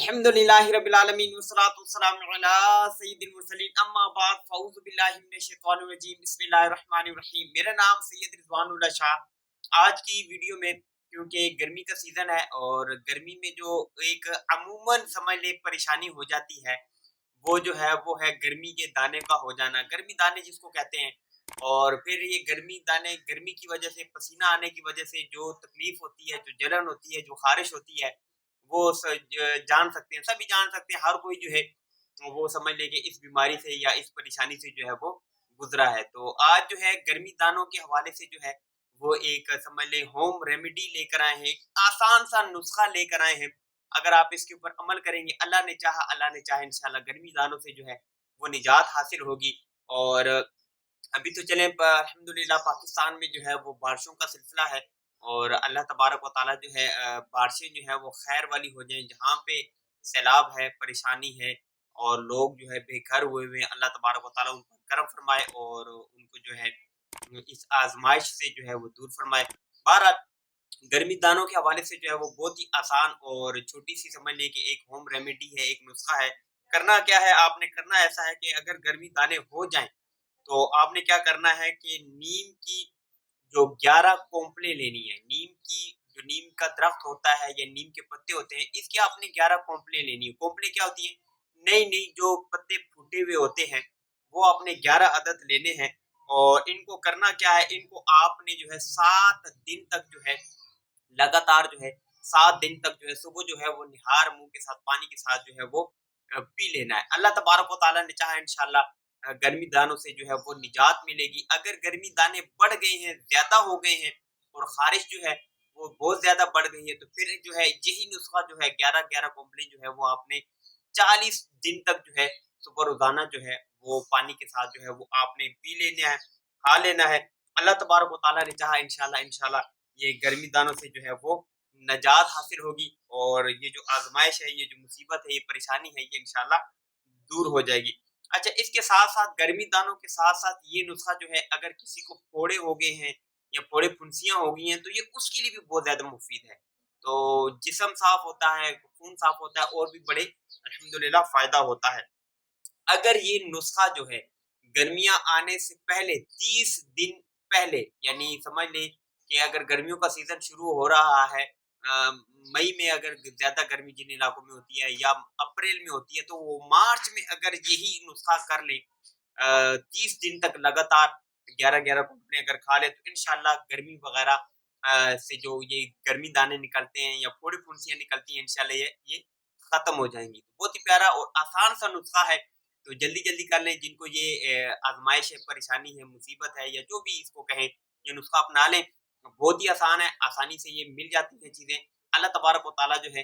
अल्हम्दुलिल्लाहि रब्बिल आलमीन वस्सलातु वस्सलामु अला सय्यिदिल मुरसलीन अम्मा बाद फ़अऊज़ु बिल्लाहि मिनश शैतानिर रजीम बिस्मिल्लाहिर रहमानिर रहीम। मेरा नाम सैयद रिज़वानुल्लाह शाह। आज की वीडियो में क्योंकि गर्मी का सीज़न है और गर्मी में जो एक अमूमन समझ ले परेशानी हो जाती है वो जो है वो है गर्मी के दाने का हो जाना, गर्मी दाने जिसको कहते हैं। और फिर ये गर्मी दाने गर्मी की वजह से पसीना आने की वजह से जो तकलीफ होती है, जो जलन होती है, जो खारिश होती है वो जान सकते हैं, सभी जान सकते हैं। हर कोई जो है वो समझ ले कि इस बीमारी से या इस परेशानी से जो है वो गुजरा है। तो आज जो है गर्मी दानों के हवाले से जो है वो एक समझ ले होम रेमेडी लेकर आए हैं, एक आसान सा नुस्खा लेकर आए हैं। अगर आप इसके ऊपर अमल करेंगे, अल्लाह ने चाहा इंशाल्लाह गर्मी दानों से जो है वो निजात हासिल होगी। और अभी तो चले अल्हम्दुलिल्लाह पाकिस्तान में जो है वो बारिशों का सिलसिला है और अल्लाह तबारक व ताला जो है बारिशें जो है वो खैर वाली हो जाएं। जहाँ पे सैलाब है, परेशानी है और लोग जो है बेघर हुए हुए हैं, अल्लाह तबारक व ताला उन पर करम फरमाए और उनको जो है इस आजमाइश से जो है वो दूर फरमाए। बहरहाल गर्मी दानों के हवाले से जो है वो बहुत ही आसान और छोटी सी समझ लें कि एक होम रेमेडी है, एक नुस्खा है। करना क्या है, आपने करना ऐसा है कि अगर गर्मी दाने हो जाएं तो आपने क्या करना है कि नीम की जो 11 कोंपलें लेनी है, नीम की जो नीम का दरख्त होता है या नीम के पत्ते होते हैं, इसकी आपने 11 कोंपलें लेनी है। कोंपलें क्या होती हैं? नई-नई जो पत्ते फूटे हुए होते हैं, वो आपने 11 अदद लेने हैं। और इनको करना क्या है, इनको आपने जो है 7 दिन तक जो है लगातार जो है 7 दिन तक जो है सुबह जो है वो निहार मुँह के साथ पानी के साथ जो है वो पी लेना है। अल्लाह तबारक व तआला ने चाहा इंशाअल्लाह गर्मी दानों से जो है वो निजात मिलेगी। अगर गर्मी दाने बढ़ गए हैं, ज़्यादा हो गए हैं और ख़ारिश जो है वो बहुत ज़्यादा बढ़ गई है, तो फिर जो है यही नुस्खा जो है 11-11 कोंपलें जो है वो आपने 40 दिन तक जो है सुबह रोज़ाना जो है वो पानी के साथ जो है वो आपने पी लेना है, खा लेना है। अल्लाह तबारक व तआला ने चाहा इंशाअल्लाह ये गर्मी दानों से जो है वो नजात हासिल होगी और ये जो आजमाइश है, ये जो मुसीबत है, ये परेशानी है, ये इंशाल्लाह दूर हो जाएगी। अच्छा, इसके साथ-साथ गर्मी दानों के साथ-साथ ये नुस्खा जो है अगर किसी को फोड़े हो गए हैं या फोड़े फुंसियाँ हो गई हैं, तो ये उसके लिए भी बहुत ज़्यादा मुफ़ीद है। तो जिस्म साफ़ होता है, खून साफ़ होता है और भी बड़े अल्हम्दुलिल्लाह फ़ायदा होता है। अगर ये नुस्खा जो है गर्मियाँ आने से पहले 30 दिन पहले यानी समझ लें कि अगर गर्मियों का सीज़न शुरू हो रहा है मई में अगर ज़्यादा गर्मी जिन इलाकों में होती है या अप्रैल में होती है, तो वो मार्च में अगर यही नुस्खा कर लें 30 दिन तक लगातार 11-11 घंटे अगर खा लें तो इंशाल्लाह गर्मी वगैरह से जो ये गर्मी दाने निकलते हैं या फोड़ी-फुंसियाँ निकलती हैं इंशाल्लाह ये खत्म हो जाएँगी। बहुत ही प्यारा और आसान सा नुस्खा है, तो जल्दी-जल्दी कर लें जिनको ये आज़माइश है, परेशानी है, मुसीबत है या जो भी इसको कहें, ये नुस्खा अपना लें। बहुत ही आसान है, आसानी से ये मिल जाती हैं चीज़ें। अल्लाह तबारक व तआला जो है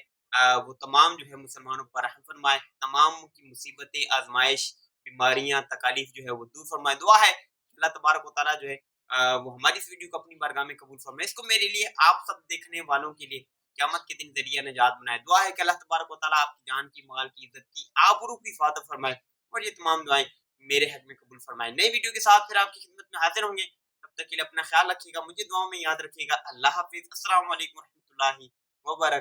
वो तमाम जो है मुसलमानों पर रहम फरमाए, तमाम की मुसीबतें, आज़माइश, बीमारियाँ, तकालीफ जो है वो दूर फरमाए। दुआ है अल्लाह तबारक व तआला जो है वो हमारी इस वीडियो को अपनी बारगाह में कबूल फरमाए। इसको मेरे लिए, आप सब देखने वालों के लिए क़यामत के दिन ज़रिया निजात बनाए। दुआ है कि अल्लाह तबारक व तआला आपकी जान की, माल की, इज़्ज़त की, आबरू की हिफाज़त फरमाए और ये तमाम दुआएँ मेरे हक़ में कबूल फरमाए। नई वीडियो के साथ फिर आपकी खिदमत में हाज़िर होंगे। तब तक के लिए अपना ख़्याल रखिएगा, मुझे दुआओं में याद रखिएगा। अल्लाह हाफ़िज़। अस्सलामु अलैकुम व रहमतुल्लाहि व बरकातहू।